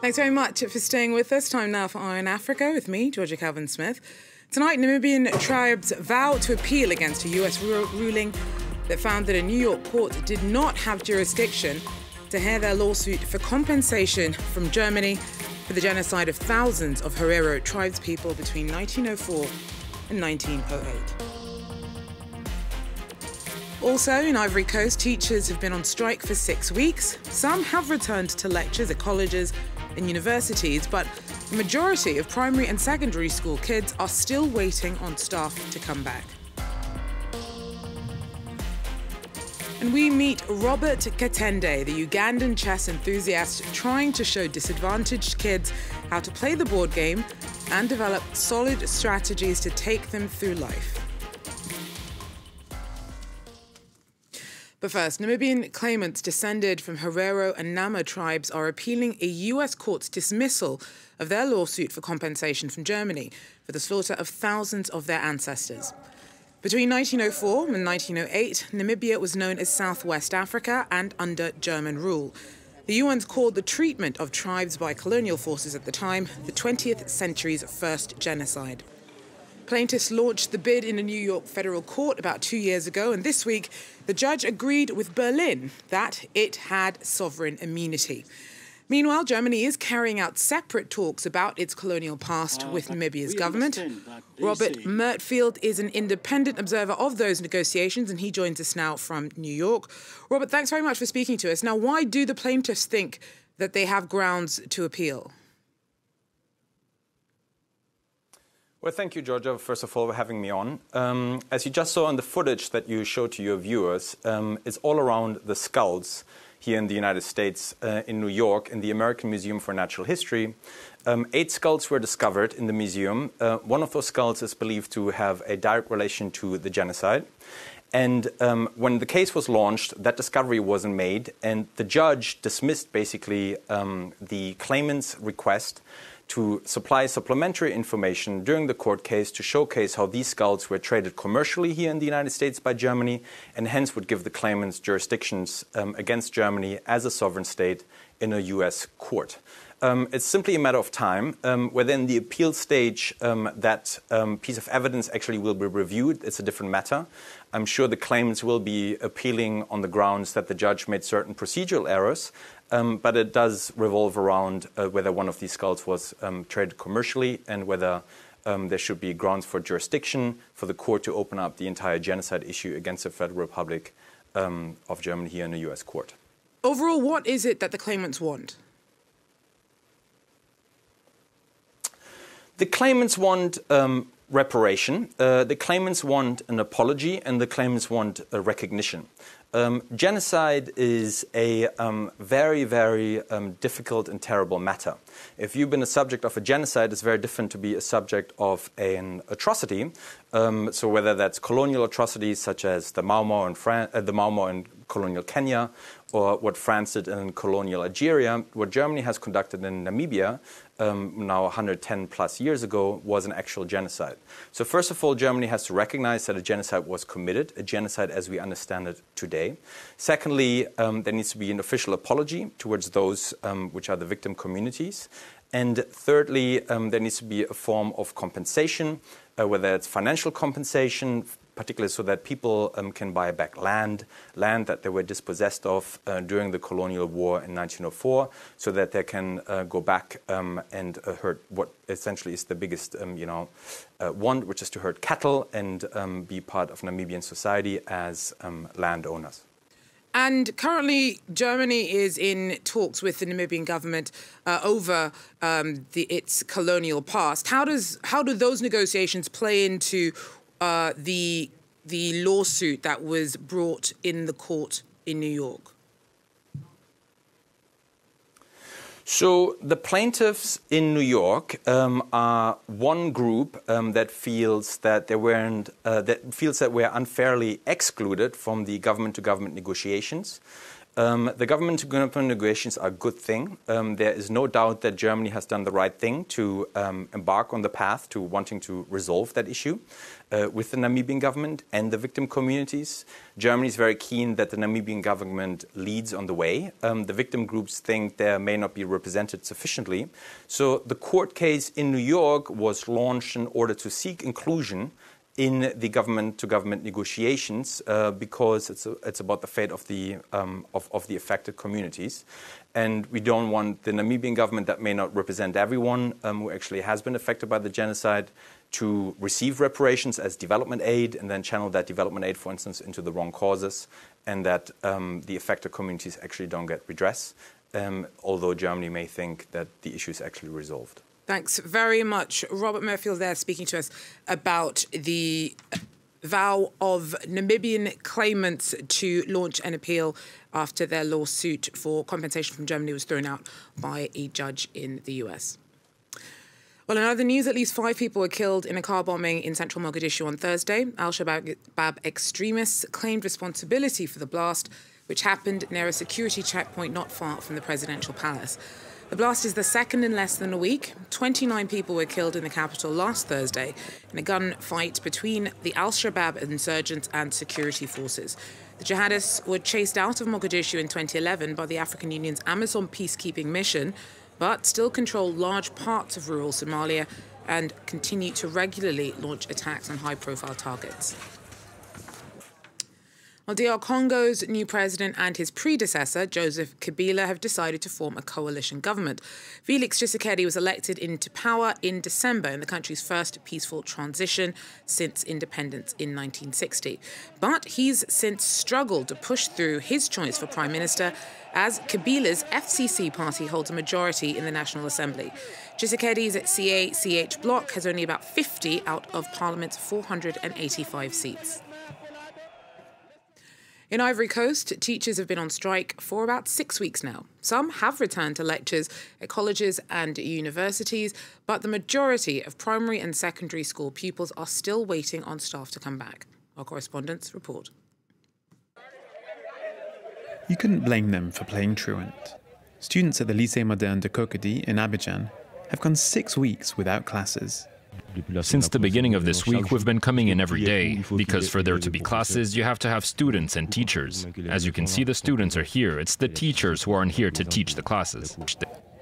Thanks very much for staying with us. Time now for Eye on Africa with me, Georgia Calvin-Smith. Tonight, Namibian tribes vow to appeal against a US ruling that found that a New York court did not have jurisdiction to hear their lawsuit for compensation from Germany for the genocide of thousands of Herero tribespeople between 1904 and 1908. Also, in Ivory Coast, teachers have been on strike for 6 weeks. Some have returned to lectures at colleges and universities, but the majority of primary and secondary school kids are still waiting on staff to come back. And we meet Robert Katende, the Ugandan chess enthusiast, trying to show disadvantaged kids how to play the board game and develop solid strategies to take them through life. But first, Namibian claimants descended from Herero and Nama tribes are appealing a US court's dismissal of their lawsuit for compensation from Germany for the slaughter of thousands of their ancestors. Between 1904 and 1908, Namibia was known as Southwest Africa and under German rule. The UN's called the treatment of tribes by colonial forces at the time the 20th century's first genocide. Plaintiffs launched the bid in a New York federal court about 2 years ago, and this week the judge agreed with Berlin that it had sovereign immunity. Meanwhile, Germany is carrying out separate talks about its colonial past with Namibia's government. Robert Mertfield is an independent observer of those negotiations, and he joins us now from New York. Robert, thanks very much for speaking to us. Now, why do the plaintiffs think that they have grounds to appeal? Well, thank you, Georgia, first of all, for having me on. As you just saw in the footage that you showed to your viewers, it's all around the skulls here in the United States, in New York, in the American Museum for Natural History. 8 skulls were discovered in the museum. One of those skulls is believed to have a direct relation to the genocide. And when the case was launched, that discovery wasn't made, and the judge dismissed basically the claimant's request to supply supplementary information during the court case to showcase how these skulls were traded commercially here in the United States by Germany, and hence would give the claimants jurisdictions against Germany as a sovereign state in a US court. It's simply a matter of time. Within the appeal stage, that piece of evidence actually will be reviewed. It's a different matter. I'm sure the claimants will be appealing on the grounds that the judge made certain procedural errors, but it does revolve around whether one of these skulls was traded commercially and whether there should be grounds for jurisdiction for the court to open up the entire genocide issue against the Federal Republic of Germany here in a US court. Overall, what is it that the claimants want? The claimants want reparation, the claimants want an apology, and the claimants want a recognition. Genocide is a very, very difficult and terrible matter. If you've been a subject of a genocide, it's very different to be a subject of an atrocity. So whether that's colonial atrocities such as the Mau Mau in colonial Kenya, or what France did in colonial Algeria, what Germany has conducted in Namibia now 110 plus years ago was an actual genocide. So first of all, Germany has to recognize that a genocide was committed, a genocide as we understand it today. Secondly, there needs to be an official apology towards those which are the victim communities. And thirdly, there needs to be a form of compensation, whether it's financial compensation, particularly so that people can buy back land that they were dispossessed of during the colonial war in 1904, so that they can go back and herd what essentially is the biggest want, which is to herd cattle and be part of Namibian society as landowners. And currently, Germany is in talks with the Namibian government over its colonial past. How do those negotiations play into the lawsuit that was brought in the court in New York? So the plaintiffs in New York are one group that feels that they weren't, that feels that we're unfairly excluded from the government-to-government negotiations. The government-to-government negotiations are a good thing. There is no doubt that Germany has done the right thing to embark on the path to wanting to resolve that issue with the Namibian government and the victim communities. Germany is very keen that the Namibian government leads on the way. The victim groups think they may not be represented sufficiently. So the court case in New York was launched in order to seek inclusion in the government-to-government negotiations because it's about the fate of the affected communities, and we don't want the Namibian government, that may not represent everyone who actually has been affected by the genocide, to receive reparations as development aid and then channel that development aid, for instance, into the wrong causes, and that the affected communities actually don't get redress, although Germany may think that the issue is actually resolved. Thanks very much. Robert Murfield there speaking to us about the vow of Namibian claimants to launch an appeal after their lawsuit for compensation from Germany was thrown out by a judge in the US. Well, in other news, at least 5 people were killed in a car bombing in central Mogadishu on Thursday. Al-Shabaab extremists claimed responsibility for the blast, which happened near a security checkpoint not far from the presidential palace. The blast is the second in less than a week. 29 people were killed in the capital last Thursday in a gunfight between the Al-Shabaab insurgents and security forces. The jihadists were chased out of Mogadishu in 2011 by the African Union's Amazon peacekeeping mission, but still control large parts of rural Somalia and continue to regularly launch attacks on high-profile targets. Well, DR Congo's new president and his predecessor, Joseph Kabila, have decided to form a coalition government. Felix Tshisekedi was elected into power in December in the country's first peaceful transition since independence in 1960. But he's since struggled to push through his choice for prime minister as Kabila's FCC party holds a majority in the National Assembly. Tshisekedi's CA-CH bloc has only about 50 out of Parliament's 485 seats. In Ivory Coast, teachers have been on strike for about 6 weeks now. Some have returned to lectures at colleges and universities, but the majority of primary and secondary school pupils are still waiting on staff to come back. Our correspondents report. You couldn't blame them for playing truant. Students at the Lycée Moderne de Cocody in Abidjan have gone 6 weeks without classes. Since the beginning of this week, we've been coming in every day, because for there to be classes, you have to have students and teachers. As you can see, the students are here. It's the teachers who aren't here to teach the classes.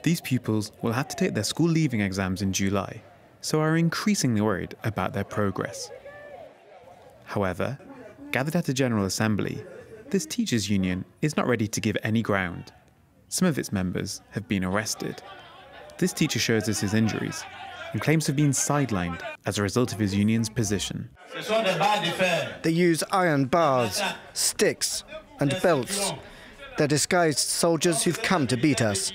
These pupils will have to take their school leaving exams in July, so are increasingly worried about their progress. However, gathered at a General Assembly, this teachers' union is not ready to give any ground. Some of its members have been arrested. This teacher shows us his injuries and claims to have been sidelined as a result of his union's position. They use iron bars, sticks and belts. They're disguised soldiers who've come to beat us.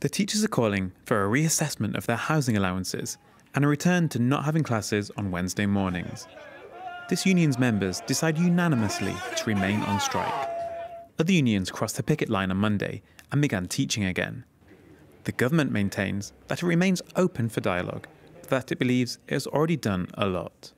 The teachers are calling for a reassessment of their housing allowances and a return to not having classes on Wednesday mornings. This union's members decide unanimously to remain on strike. Other unions crossed the picket line on Monday and began teaching again. The government maintains that it remains open for dialogue, but that it believes it has already done a lot.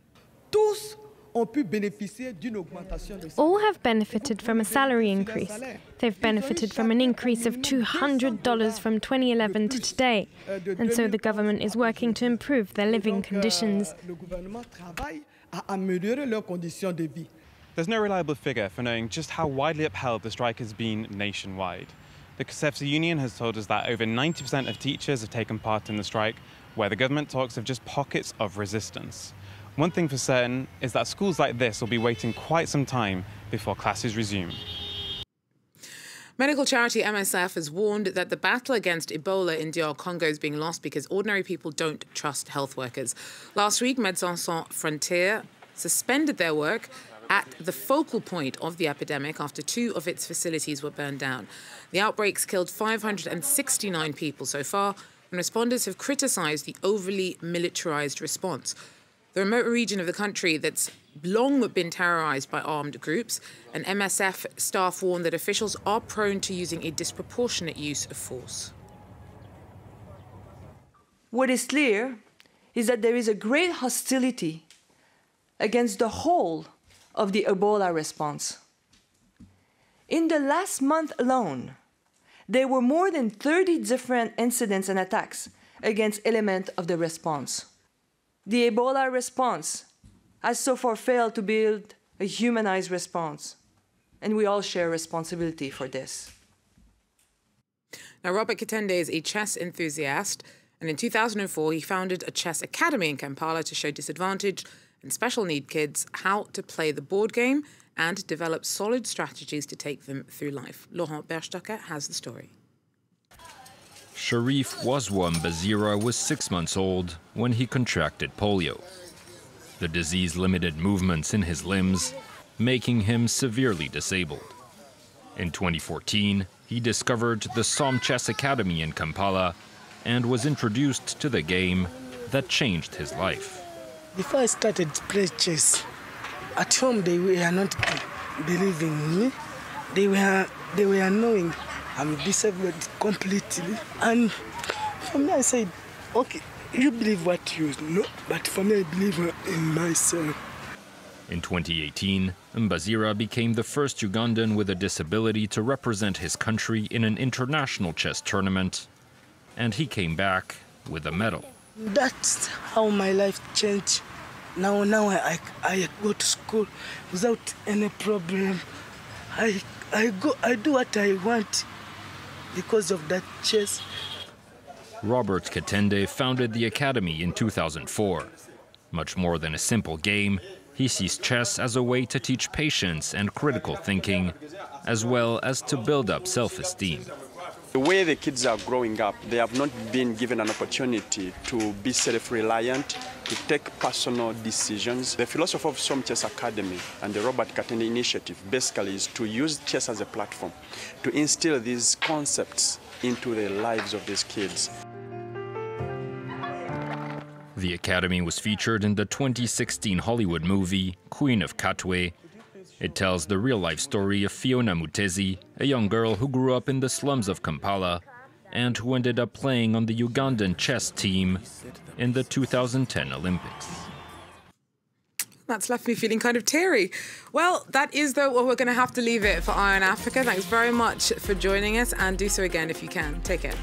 All have benefited from a salary increase. They've benefited from an increase of $200 from 2011 to today, and so the government is working to improve their living conditions. There's no reliable figure for knowing just how widely upheld the strike has been nationwide. The COSEFSA union has told us that over 90% of teachers have taken part in the strike, where the government talks of just pockets of resistance. One thing for certain is that schools like this will be waiting quite some time before classes resume. Medical charity MSF has warned that the battle against Ebola in DR Congo is being lost because ordinary people don't trust health workers. Last week, Médecins Sans Frontières suspended their work at the focal point of the epidemic after 2 of its facilities were burned down. The outbreaks killed 569 people so far, and respondents have criticised the overly militarised response. The remote region of the country that's long been terrorised by armed groups, and MSF staff warn that officials are prone to using a disproportionate use of force. What is clear is that there is a great hostility against the whole of the Ebola response. In the last month alone, there were more than 30 different incidents and attacks against elements of the response. The Ebola response has so far failed to build a humanized response, and we all share responsibility for this. Now, Robert Katende is a chess enthusiast, and in 2004 he founded a chess academy in Kampala to show disadvantaged and special need kids how to play the board game and develop solid strategies to take them through life. Laurent Berstocker has the story. SHARIF WASWA MBAZIRA was 6 months old when he contracted polio. The disease limited movements in his limbs, making him severely disabled. In 2014, he discovered the SOM Chess Academy in Kampala and was introduced to the game that changed his life. Before I started to play chess, at home they were not believing me. They were knowing I'm disabled completely. And for me, I said, okay, you believe what you know, but for me, I believe in myself. In 2018, MBAZIRA became the first Ugandan with a disability to represent his country in an international chess tournament, and he came back with a medal. That's how my life changed. Now I go to school without any problem. I do what I want because of that chess. Robert Katende founded the academy in 2004. Much more than a simple game, he sees chess as a way to teach patience and critical thinking, as well as to build up self-esteem. The way the kids are growing up, they have not been given an opportunity to be self-reliant, to take personal decisions. The philosophy of SOM Chess Academy and the Robert Katende initiative basically is to use chess as a platform to instill these concepts into the lives of these kids. The academy was featured in the 2016 Hollywood movie Queen of Katwe. It tells the real-life story of Fiona Mutezi, a young girl who grew up in the slums of Kampala and who ended up playing on the Ugandan chess team in the 2010 Olympics. That's left me feeling kind of teary. Well, that is, though, what we're going to have to leave it for Eye on Africa. Thanks very much for joining us, and do so again if you can. Take care.